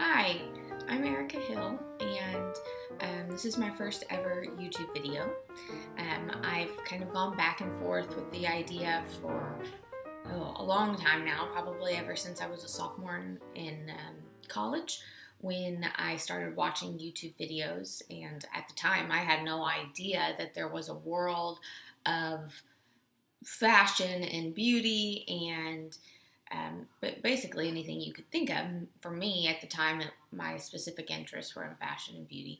Hi, I'm Erica Hill, and this is my first ever YouTube video. I've kind of gone back and forth with the idea for a long time now, probably ever since I was a sophomore in college, when I started watching YouTube videos. And at the time, I had no idea that there was a world of fashion and beauty and but basically anything you could think of. For me at the time, my specific interests were in fashion and beauty.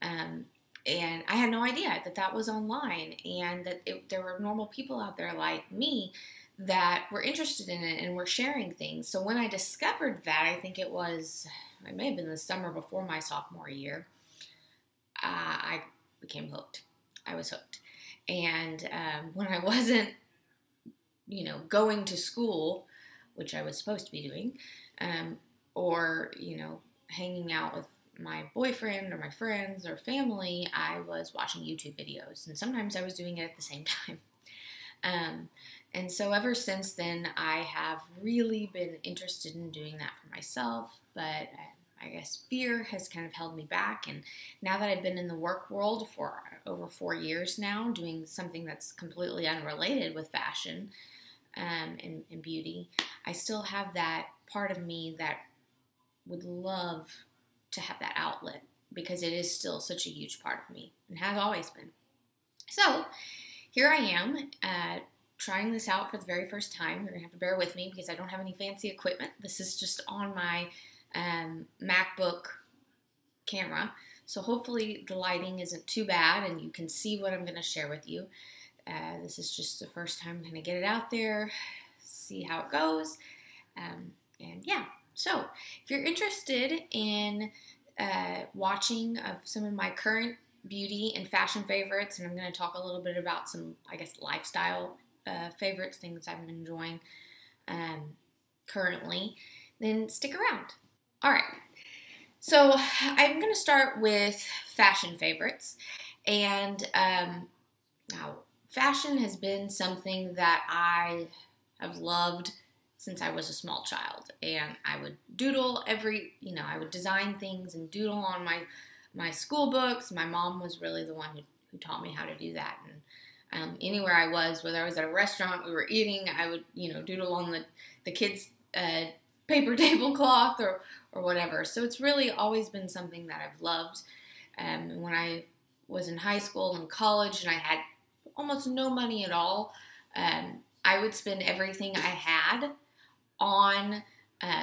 And I had no idea that that was online and that there were normal people out there like me that were interested in it and were sharing things. So when I discovered that, I think it may have been the summer before my sophomore year, I became hooked. I was hooked. And when I wasn't, going to school, which I was supposed to be doing, or, hanging out with my boyfriend or my friends or family, I was watching YouTube videos. And sometimes I was doing it at the same time. And so ever since then, I have really been interested in doing that for myself, but I guess fear has kind of held me back. And now that I've been in the work world for over 4 years now, doing something that's completely unrelated with fashion, and beauty, I still have that part of me that would love to have that outlet because it is still such a huge part of me and has always been. So here I am trying this out for the very first time. You're going to have to bear with me because I don't have any fancy equipment. This is just on my MacBook camera. So hopefully the lighting isn't too bad and you can see what I'm going to share with you. This is just the first time I'm going to get it out there, see how it goes, and yeah. So if you're interested in watching of some of my current beauty and fashion favorites, and I'm going to talk a little bit about some, I guess, lifestyle favorites, things I'm enjoying currently, then stick around. All right. So I'm going to start with fashion favorites, and now, fashion has been something that I have loved since I was a small child, and I would doodle I would design things and doodle on my school books. My mom was really the one who taught me how to do that, and anywhere I was, whether I was at a restaurant, we were eating, I would, doodle on the kids' paper tablecloth or whatever. So it's really always been something that I've loved. When I was in high school and college and I had almost no money at all, I would spend everything I had on,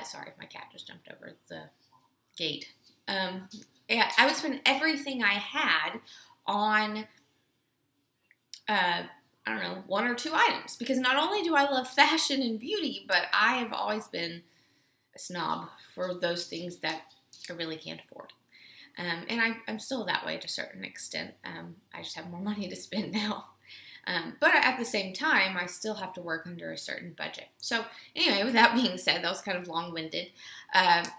sorry, my cat just jumped over the gate. Yeah, I would spend everything I had on, I don't know, 1 or 2 items. Because not only do I love fashion and beauty, but I have always been a snob for those things that I really can't afford. And I'm still that way to a certain extent. I just have more money to spend now. But at the same time, I still have to work under a certain budget. So anyway, with that being said, that was kind of long-winded.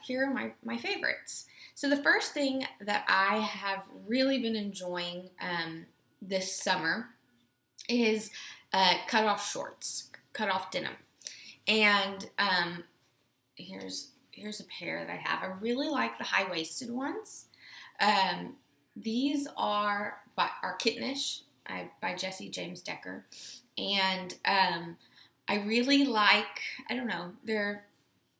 Here are my favorites. So the first thing that I have really been enjoying this summer is cut-off shorts, cut-off denim. And here's a pair that I have. I really like the high-waisted ones. These are Kittenish by Jessie James Decker, and I really like, I don't know,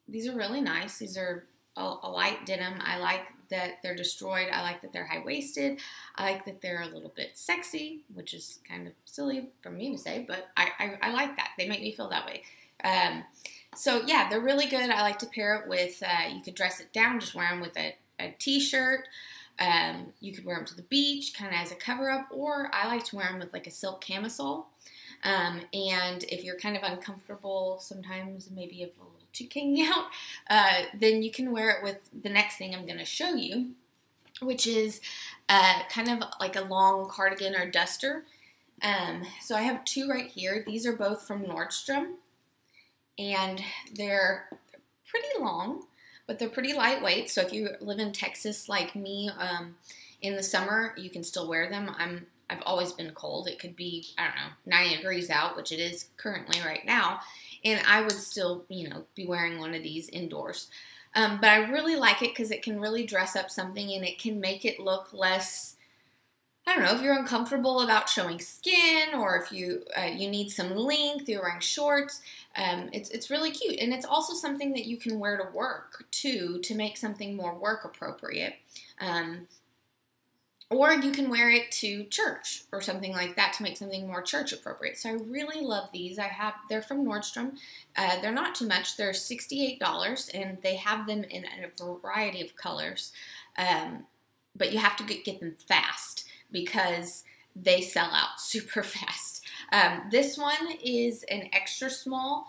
these are really nice. These are a light denim. I like that they're destroyed. I like that they're high-waisted. I like that they're a little bit sexy, which is kind of silly for me to say, but I like that. They make me feel that way. So yeah, they're really good. I like to pair it with, you could dress it down, just wear them with a t-shirt. You could wear them to the beach, kind of as a cover-up, or I like to wear them with like a silk camisole. And if you're kind of uncomfortable sometimes, maybe if a little cheek hanging out, then you can wear it with the next thing I'm going to show you, which is kind of like a long cardigan or duster. So I have 2 right here. These are both from Nordstrom, and they're pretty long, but they're pretty lightweight. So if you live in Texas like me, in the summer, you can still wear them. I've always been cold. It could be, I don't know, 90 degrees out, which it is currently right now, and I would still, be wearing one of these indoors. But I really like it because it can really dress up something and it can make it look less, I don't know, if you're uncomfortable about showing skin or if you you need some length, you're wearing shorts, it's really cute. And it's also something that you can wear to work too to make something more work appropriate. Or you can wear it to church or something like that to make something more church appropriate. So I really love these. They're from Nordstrom. They're not too much. They're $68 and they have them in a variety of colors. But you have to get them fast because they sell out super fast. This one is an extra small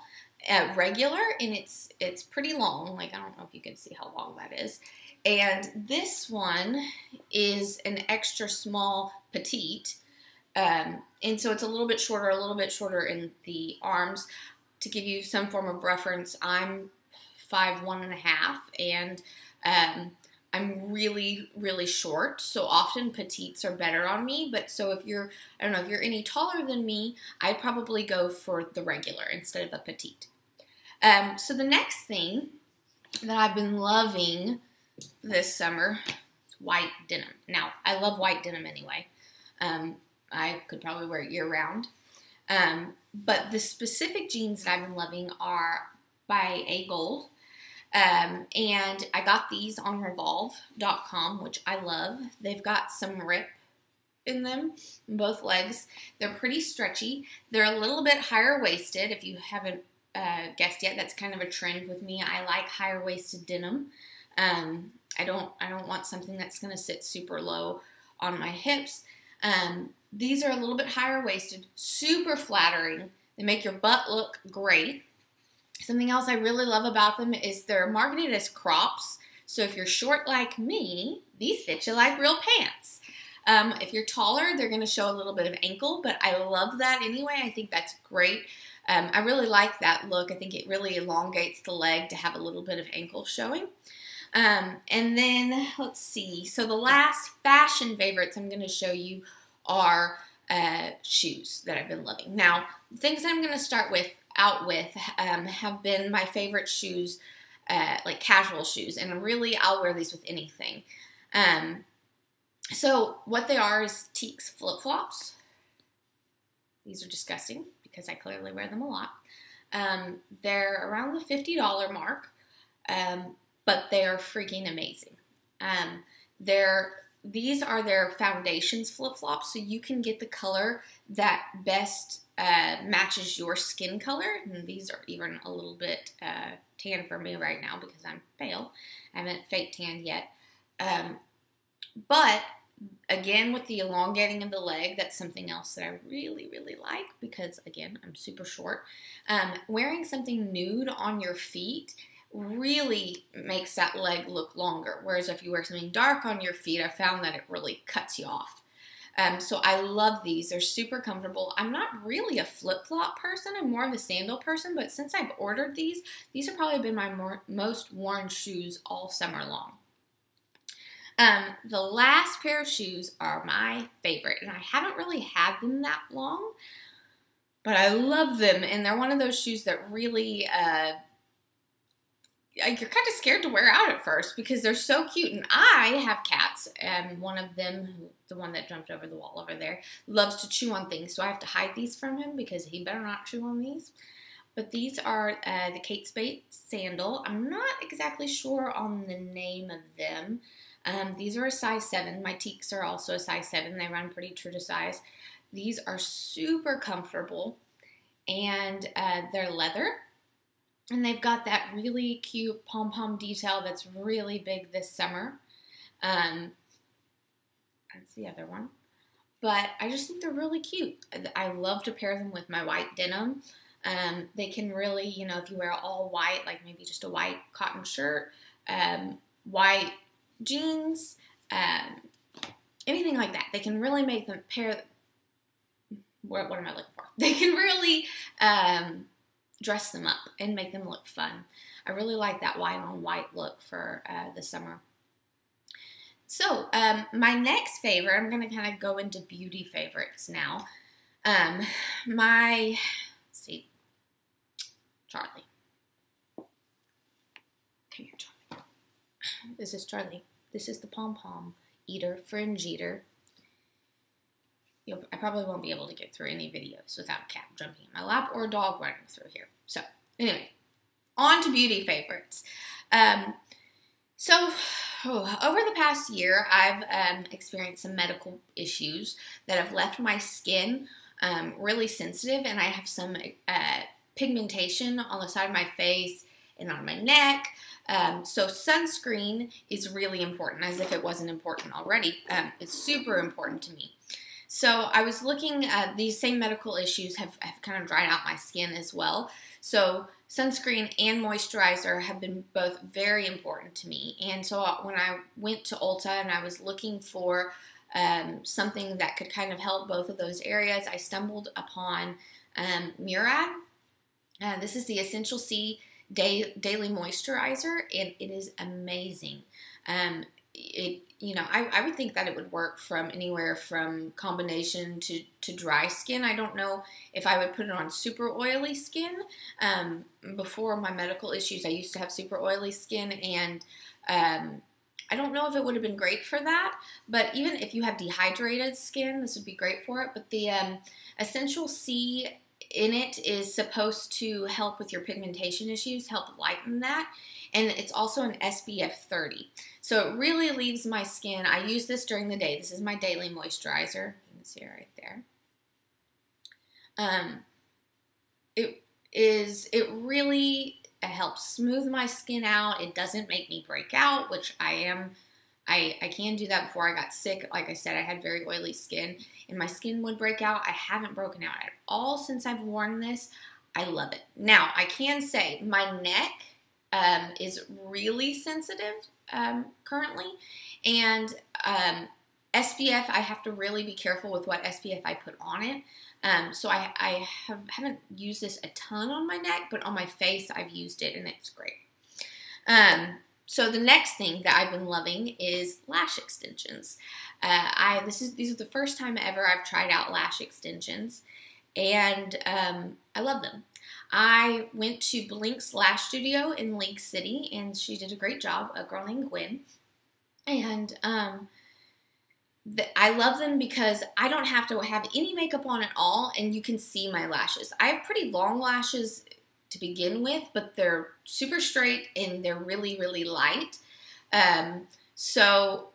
regular and it's pretty long. Like, I don't know if you can see how long that is. And this one is an extra small petite. And so it's a little bit shorter in the arms. To give you some form of reference, I'm 5'1.5", and I'm really, really short. So often petites are better on me. But so if you're, I don't know, if you're any taller than me, I'd probably go for the regular instead of a petite. So the next thing that I've been loving this summer, white denim. Now, I love white denim anyway. I could probably wear it year-round. But the specific jeans that I've been loving are by A Gold. And I got these on Revolve.com, which I love. They've got some rip in them, in both legs. They're pretty stretchy. They're a little bit higher waisted. If you haven't guessed yet, that's kind of a trend with me. I like higher waisted denim. I don't want something that's going to sit super low on my hips. These are a little bit higher waisted, super flattering. They make your butt look great. Something else I really love about them is they're marketed as crops. So if you're short like me, these fit you like real pants. If you're taller, they're going to show a little bit of ankle, but I love that anyway. I think that's great. I really like that look. I think it really elongates the leg to have a little bit of ankle showing. And then, let's see. So the last fashion favorites I'm going to show you are shoes that I've been loving. Now, the things that I'm going to start out with have been my favorite shoes, like casual shoes. And really, I'll wear these with anything. So what they are is Teaks flip-flops. These are disgusting because I clearly wear them a lot. They're around the $50 mark. But they are freaking amazing. These are their foundations flip-flops, so you can get the color that best matches your skin color. And these are even a little bit tan for me right now because I'm pale. I haven't fake tanned yet. But again, with the elongating of the leg, that's something else that I really, really like because, again, I'm super short. Wearing something nude on your feet really makes that leg look longer. Whereas if you wear something dark on your feet, I found that it really cuts you off. So I love these. They're super comfortable. I'm not really a flip-flop person. I'm more of a sandal person, but since I've ordered these have probably been my most worn shoes all summer long. The last pair of shoes are my favorite, and I haven't really had them that long, but I love them, and they're one of those shoes that really you're kind of scared to wear out at first because they're so cute. And I have cats, and one of them, the one that jumped over the wall over there, loves to chew on things. So I have to hide these from him because he better not chew on these. But these are the Kate Spade sandal. I'm not exactly sure on the name of them. These are a size 7. My Teaks are also a size 7. They run pretty true to size. These are super comfortable, and they're leather. And they've got that really cute pom-pom detail that's really big this summer. That's the other one. But I just think they're really cute. I love to pair them with my white denim. They can really, you know, if you wear all white, like maybe just a white cotton shirt, white jeans, anything like that. They can really make them pair. What am I looking for? They can really dress them up and make them look fun. I really like that white on white look for the summer. So my next favorite, I'm going to kind of go into beauty favorites now. Let's see, Charlie. Come here, Charlie. This is Charlie. This is the pom-pom eater, fringe eater. I probably won't be able to get through any videos without a cat jumping in my lap or a dog running through here. So anyway, on to beauty favorites. Over the past year, I've experienced some medical issues that have left my skin really sensitive, and I have some pigmentation on the side of my face and on my neck. So sunscreen is really important, as if it wasn't important already. It's super important to me. So I was looking at these same medical issues have kind of dried out my skin as well. So sunscreen and moisturizer have been both very important to me. And so when I went to Ulta and I was looking for something that could kind of help both of those areas, I stumbled upon Murad. This is the Essential C Daily Moisturizer, and it is amazing. I would think that it would work from anywhere from combination to dry skin. I don't know if I would put it on super oily skin. Before my medical issues, I used to have super oily skin, and I don't know if it would have been great for that, but even if you have dehydrated skin, this would be great for it. But the Essential C in it is supposed to help with your pigmentation issues, help lighten that. And it's also an SPF 30. So it really leaves my skin. I use this during the day. This is my daily moisturizer. You can see it right there. It really helps smooth my skin out. It doesn't make me break out, which I can do that. Before I got sick, like I said, I had very oily skin, and my skin would break out. I haven't broken out at all since I've worn this. I love it. Now, I can say my neck is really sensitive currently, and SPF, I have to really be careful with what SPF I put on it. So I haven't used this a ton on my neck, but on my face I've used it, and it's great. So the next thing that I've been loving is lash extensions. These are the first time ever I've tried out lash extensions, and I love them. I went to Blink's Lash Studio in Lake City, and she did a great job, a girl named Gwen. And I love them because I don't have to have any makeup on at all, and you can see my lashes. I have pretty long lashes to begin with, but they're super straight and they're really, really light. So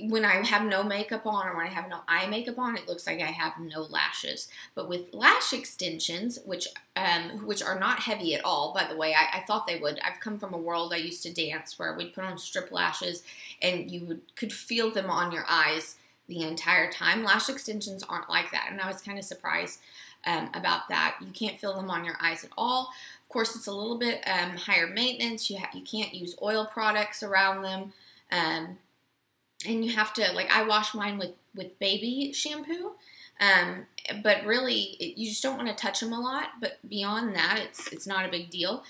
when I have no makeup on, or when I have no eye makeup on, it looks like I have no lashes. But with lash extensions, which are not heavy at all, by the way, I thought they would. I've come from a world I used to dance where we'd put on strip lashes and you could feel them on your eyes the entire time. Lash extensions aren't like that, and I was kind of surprised about that. You can't feel them on your eyes at all. Of course, it's a little bit higher maintenance. You can't use oil products around them. And you have to, like, I wash mine with baby shampoo, but really, you just don't want to touch them a lot. But beyond that, it's not a big deal.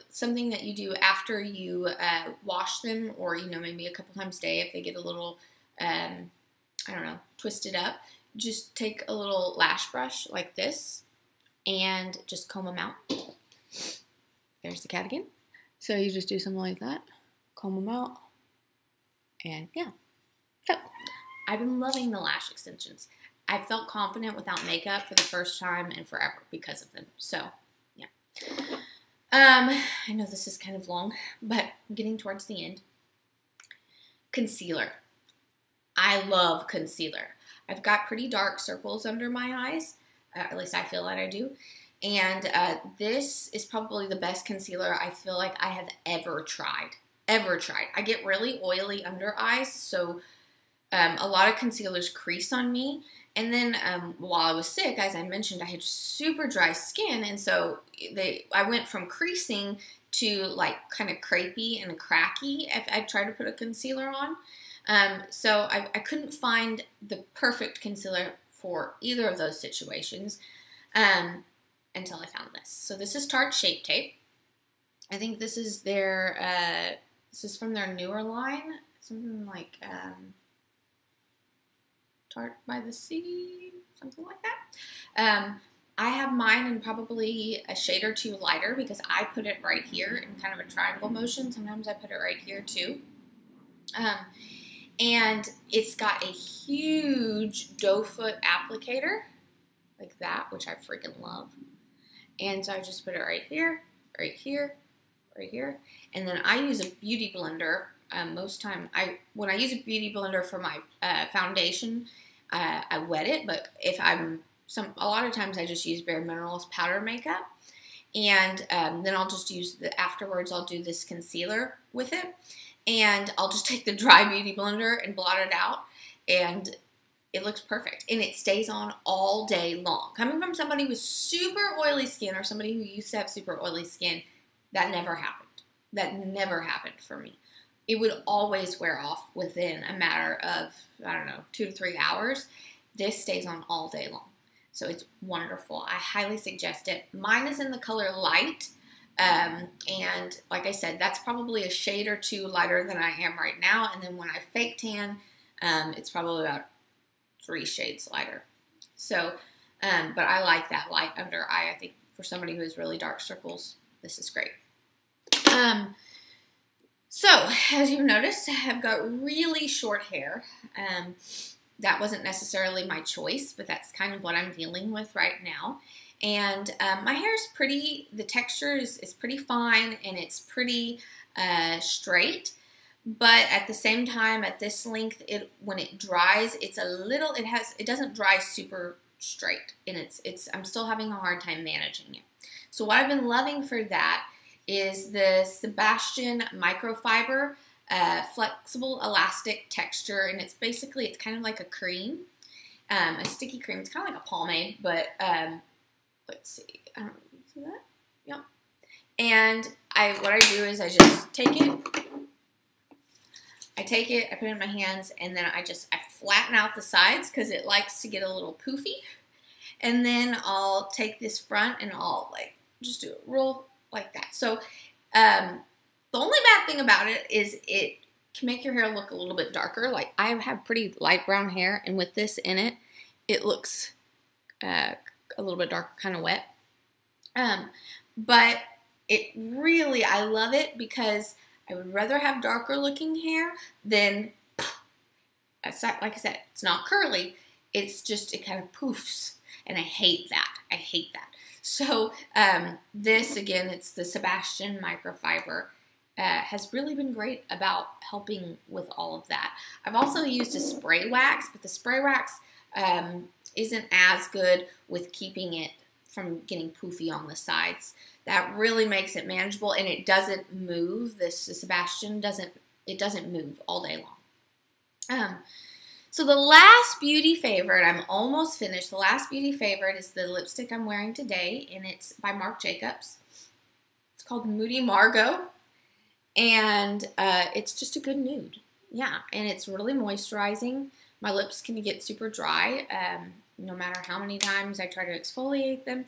Something that you do after you wash them, or maybe a couple times a day, if they get a little, I don't know, twisted up, just take a little lash brush like this and just comb them out. There's the cat again. So you just do something like that, comb them out. And yeah, so I've been loving the lash extensions. I felt confident without makeup for the first time and forever because of them. So yeah, I know this is kind of long, but I'm getting towards the end. Concealer. I love concealer. I've got pretty dark circles under my eyes, at least I feel that I do. And this is probably the best concealer I feel like I have ever tried. I get really oily under eyes, so a lot of concealers crease on me. And then while I was sick, as I mentioned, I had super dry skin, and so I went from creasing to like kind of crepey and cracky if I tried to put a concealer on. So I couldn't find the perfect concealer for either of those situations until I found this. So this is Tarte Shape Tape. I think this is their, this is from their newer line, something like Tarte by the Sea, something like that. I have mine in probably a shade or two lighter because I put it right here in kind of a triangle motion. Sometimes I put it right here too. And it's got a huge doe foot applicator like that, which I freaking love. And so I just put it right here, right here, right here. And then I use a beauty blender. Most time, when I use a beauty blender for my foundation, I wet it. But if a lot of times I just use Bare Minerals powder makeup. And then I'll just use afterwards I'll do this concealer with it. And I'll just take the dry beauty blender and blot it out. And it looks perfect. And it stays on all day long. Coming from somebody with super oily skin or somebody who used to have super oily skin, that never happened. That never happened for me. It would always wear off within a matter of, I don't know, 2 to 3 hours. This stays on all day long. So it's wonderful. I highly suggest it. Mine is in the color light. And like I said, that's probably a shade or two lighter than I am right now. And then when I fake tan, it's probably about 3 shades lighter. So, but I like that light under eye. I think for somebody who has really dark circles, this is great. So, as you've noticed, I've got really short hair. That wasn't necessarily my choice, but that's kind of what I'm dealing with right now. And my hair is pretty, the texture is pretty fine, and it's pretty straight. But at the same time, at this length, when it dries, it's a little, it doesn't dry super straight. And I'm still having a hard time managing it. So what I've been loving for that is the Sebastian microfiber flexible elastic texture. And it's kind of like a cream, a sticky cream. It's kind of like a pomade, but let's see. I don't know if you can see that. Yep. And what I do is I just take it. I take it, I put it in my hands, and then I flatten out the sides because it likes to get a little poofy. And then I'll take this front and I'll just do it real like that. So the only bad thing about it is it can make your hair look a little bit darker. Like I have pretty light brown hair, and with this in it, it looks a little bit darker, kind of wet. But I love it because I would rather have darker looking hair than, like I said, it's not curly. It's just, it kind of poofs. And I hate that. I hate that. So this, again, it's the Sebastian microfiber. Has really been great about helping with all of that. I've also used a spray wax, but the spray wax isn't as good with keeping it from getting poofy on the sides. That really makes it manageable, and it doesn't move. This Sebastian doesn't move all day long. So the last beauty favorite, I'm almost finished. The last beauty favorite is the lipstick I'm wearing today, and it's by Marc Jacobs. It's called Moody Margot, and it's just a good nude. Yeah, and it's really moisturizing. My lips can get super dry, no matter how many times I try to exfoliate them.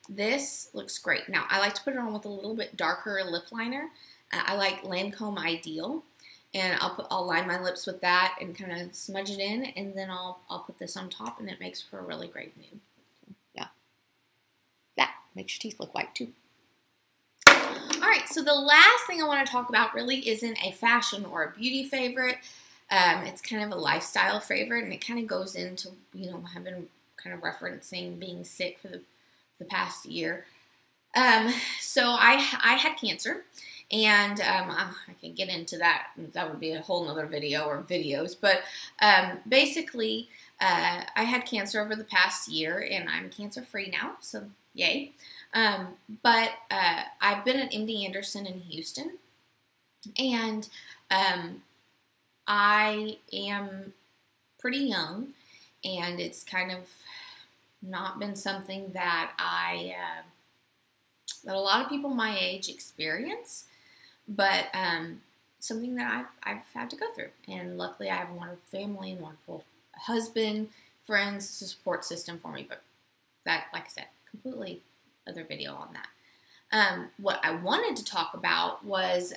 This looks great. Now, I like to put it on with a little bit darker lip liner. I like Lancome Ideal, and I'll line my lips with that and kind of smudge it in, and then I'll put this on top, and it makes for a really great nude. Yeah, that makes your teeth look white too. All right, so the last thing I want to talk about really isn't a fashion or a beauty favorite. It's kind of a lifestyle favorite, and it kind of goes into, I've been kind of referencing being sick for the past year. So I had cancer, and I can get into that. That would be a whole nother video or videos. But basically, I had cancer over the past year, and I'm cancer free now. So yay. But I've been at MD Anderson in Houston, and I am pretty young, and it's kind of not been something that that a lot of people my age experience, but something that I've had to go through. And luckily I have a wonderful family and wonderful husband, friends, support system for me. But that, like I said, completely other video on that. What I wanted to talk about was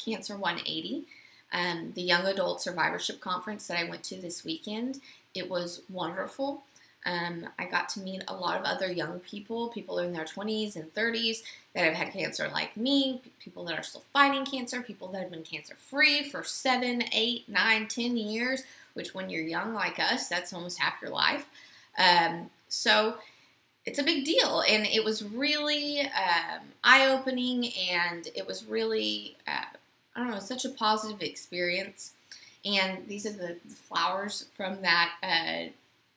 Cancer 180, the Young Adult Survivorship Conference that I went to this weekend. It was wonderful. I got to meet a lot of other young people in their 20s and 30s that have had cancer like me, people that are still fighting cancer, people that have been cancer-free for 7, 8, 9, 10 years, which when you're young like us, that's almost half your life. So it's a big deal, and it was really eye-opening, and it was really, I don't know, such a positive experience. And these are the flowers from that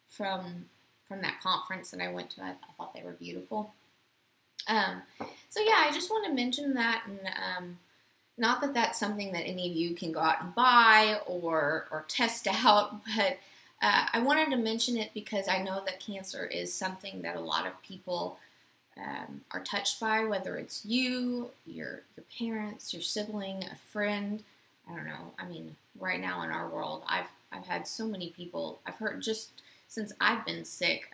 from that conference that I went to. I thought they were beautiful. So yeah, I just want to mention that, and not that that's something that any of you can go out and buy or test out, but I wanted to mention it because I know that cancer is something that a lot of people are touched by, whether it's you, your parents, your sibling, a friend. I don't know. I mean, right now in our world, I've had so many people. I've heard just since I've been sick,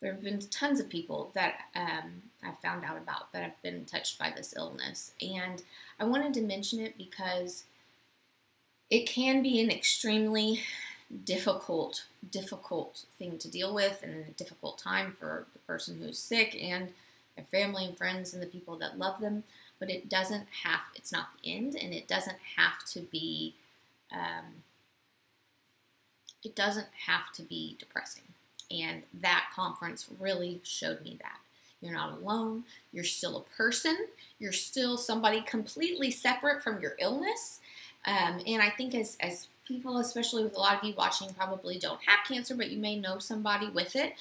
there have been tons of people that I've found out about that have been touched by this illness. And I wanted to mention it because it can be an extremely difficult thing to deal with, and a difficult time for the person who's sick and their family and friends and the people that love them. But it doesn't have, it's not the end, and it doesn't have to be, depressing. And that conference really showed me that. You're not alone. You're still a person. You're still somebody completely separate from your illness. And I think as people, especially with a lot of you watching, probably don't have cancer, but you may know somebody with it.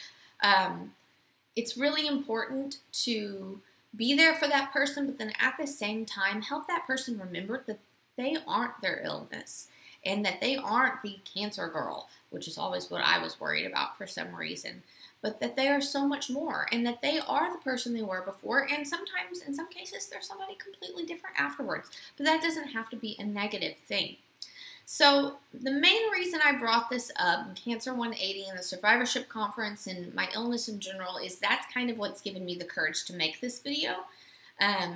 It's really important to be there for that person, but then at the same time, help that person remember that they aren't their illness and that they aren't the cancer girl, which is always what I was worried about for some reason, but that they are so much more, and that they are the person they were before, and sometimes, in some cases, they're somebody completely different afterwards, but that doesn't have to be a negative thing. So the main reason I brought this up, Cancer 180 and the Survivorship Conference and my illness in general, is that's kind of what's given me the courage to make this video. I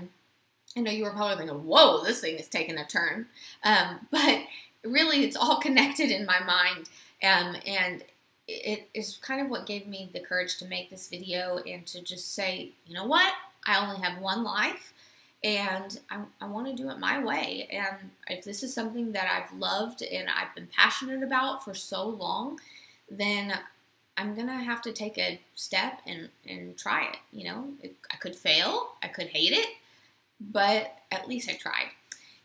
know you were probably thinking, whoa, this thing is taking a turn. But really, it's all connected in my mind. And it is kind of what gave me the courage to make this video and to just say, you know what? I only have one life. And I want to do it my way. And if this is something that I've loved and I've been passionate about for so long, then I'm going to have to take a step and try it. You know, I could fail. I could hate it. But at least I tried.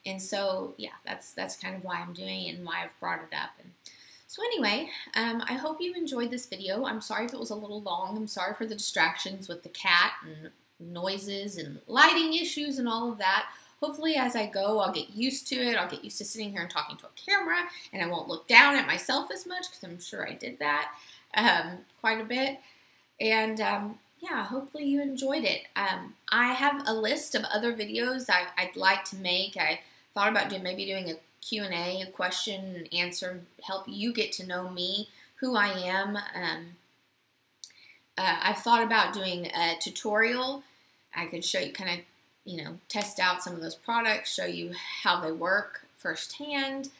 And so, yeah, that's kind of why I'm doing it and why I've brought it up. And so anyway, I hope you enjoyed this video. I'm sorry if it was a little long. I'm sorry for the distractions with the cat and noises and lighting issues and all of that. Hopefully as I go, I'll get used to it. I'll get used to sitting here and talking to a camera, and I won't look down at myself as much, because I'm sure I did that quite a bit. And yeah, hopefully you enjoyed it. I have a list of other videos I'd like to make. I thought about maybe doing a Q&A, a question and answer, help you get to know me, who I am. I've thought about doing a tutorial. I could show you, kind of, you know, test out some of those products, show you how they work firsthand.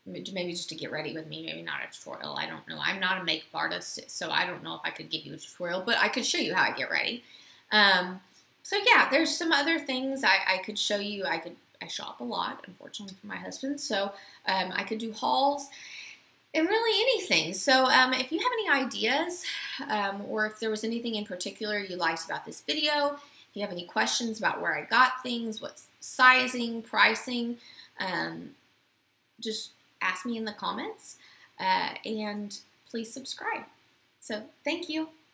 Maybe just to get ready with me, maybe not a tutorial. I don't know. I'm not a makeup artist, so I don't know if I could give you a tutorial, but I could show you how I get ready. So yeah, there's some other things I could show you. I shop a lot, unfortunately for my husband, so I could do hauls. And really anything. So if you have any ideas, or if there was anything in particular you liked about this video, if you have any questions about where I got things, what sizing, pricing, just ask me in the comments, and please subscribe. So thank you.